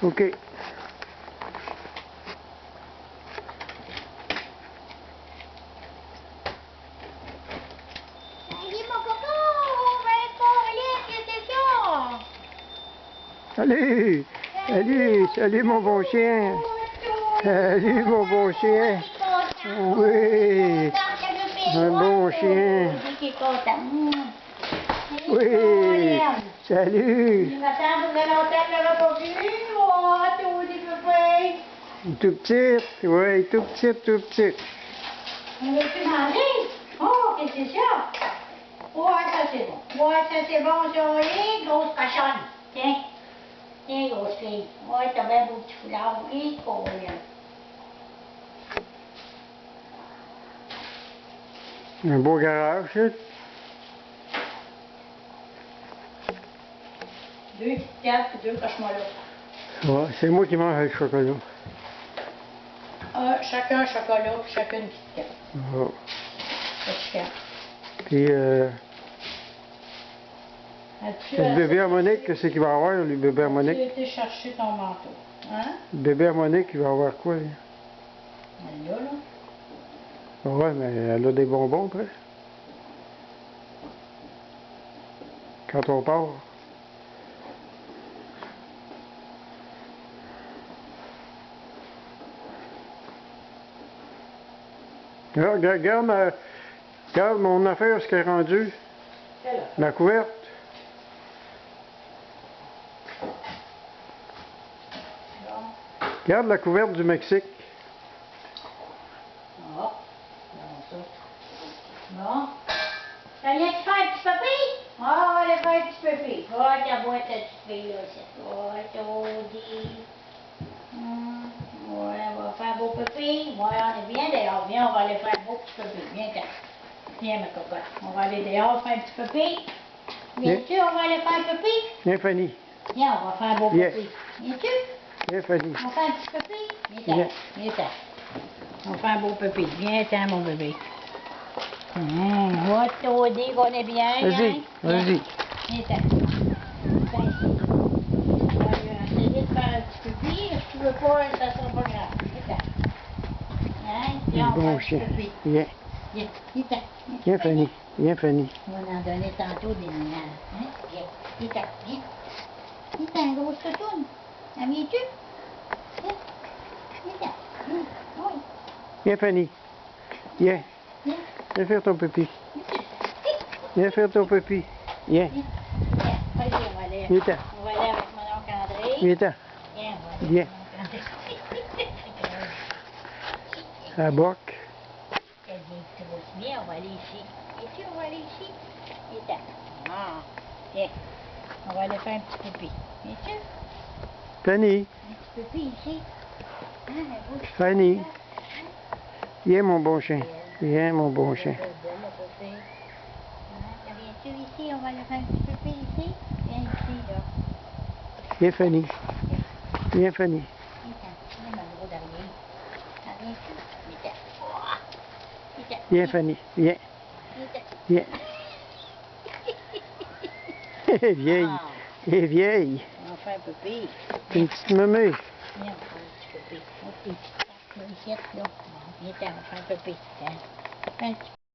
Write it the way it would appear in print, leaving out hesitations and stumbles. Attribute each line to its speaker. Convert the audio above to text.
Speaker 1: OK.
Speaker 2: Allez, mon coco, on va être au lit, c'est ça.
Speaker 1: Salut! Salut! Salut, mon bon chien! Salut, mon bon chien! Oui! Un bon chien! Oui! Salut! Tout petit, oui, tout petit, tout petit.
Speaker 2: On veut-tu manger? Oh, qu'est-ce que c'est ça? Ouais, ça c'est bon. Ouais, ça c'est bon, ça. Hé, grosse cochonne. Tiens. Tiens, grosse fille. Ouais, t'as bien beau petit foulard. Hé, courriel.
Speaker 1: Un beau garage, ça.
Speaker 2: Deux petites tables et deux cauchemars.
Speaker 1: Ouais, c'est moi qui mange le chocolat.
Speaker 2: Chacun un chocolat, puis chacun une petite carte.
Speaker 1: Oh.
Speaker 2: Petite carte.
Speaker 1: Puis, le bébé harmonique, qu'est-ce qu'il va avoir, le bébé harmonique?
Speaker 2: Tu as été chercher ton manteau. Hein?
Speaker 1: Le bébé harmonique, il va avoir quoi, lui?
Speaker 2: Elle là, là.
Speaker 1: Ouais, mais elle a des bonbons, après. Quand on part. Regarde mon affaire, ce qu'elle est rendue. La couverte.
Speaker 2: Bon.
Speaker 1: Regarde la couverte du Mexique.
Speaker 2: Ah, bon ça. Bon. Ça vient de faire un petit papier? Ah, on va aller faire un petit papier. Ah, ta boîte à petit papier, là, c'est toi, Todi. Ouais, on va faire un beau papier. Ouais, on est bien dehors. Viens, on va aller faire un beau petit papier. Viens, t'en. Viens, ma cocotte. On va aller dehors faire un petit papier. Viens-tu, on va aller faire un papier?
Speaker 1: Viens, Fanny.
Speaker 2: Viens, on va faire un beau papier. Viens-tu?
Speaker 1: Viens, Fanny.
Speaker 2: On fait un petit papier? Viens, viens, on fait un beau papier. Viens, mon bébé. On va te dire qu'on est bien.
Speaker 1: Vas-y, vas-y.
Speaker 2: Viens, on va essayer de faire un petit papier. Si tu veux pas, ça sera pas grave. Viens,
Speaker 1: Bon chien. Viens.
Speaker 2: Viens,
Speaker 1: Viens, Fanny. Viens, Fanny.
Speaker 2: On va en donner tantôt des ménages. Viens, viens. Viens, un gros coton. Viens-tu? Oui.
Speaker 1: Viens, Fanny. Viens. Viens faire ton pipi. Viens faire ton pipi. Viens.
Speaker 2: Vas-y, on va aller.
Speaker 1: Viens-t'en.
Speaker 2: On va aller avec mon oncle André.
Speaker 1: Viens-t'en.
Speaker 2: Viens, on va aller
Speaker 1: Viens.
Speaker 2: avec mon oncle André.
Speaker 1: À boc.
Speaker 2: Viens, on va aller ici. Ici, on va aller ici. Viens. Viens. On va aller faire un petit pipi. Viens-tu?
Speaker 1: Fanny.
Speaker 2: Un petit pipi ici.
Speaker 1: Fanny. Viens, mon bon chien. Viens, mon bon chien.
Speaker 2: Viens-tu ici? On va aller faire un petit pipi ici. Viens ici, là.
Speaker 1: Viens, Fanny. Viens, Fanny.
Speaker 2: Viens, ma gros dernier. Viens-tu?
Speaker 1: Viens, Fanny. Viens. Viens. Vieille. Et vieille.
Speaker 2: On fait un pipi.
Speaker 1: T'es une petite mémé.
Speaker 2: Viens, on fait un petit pipi. On fait une petite tape, là. Viens, on va faire un pipi. Tiens. Fais un petit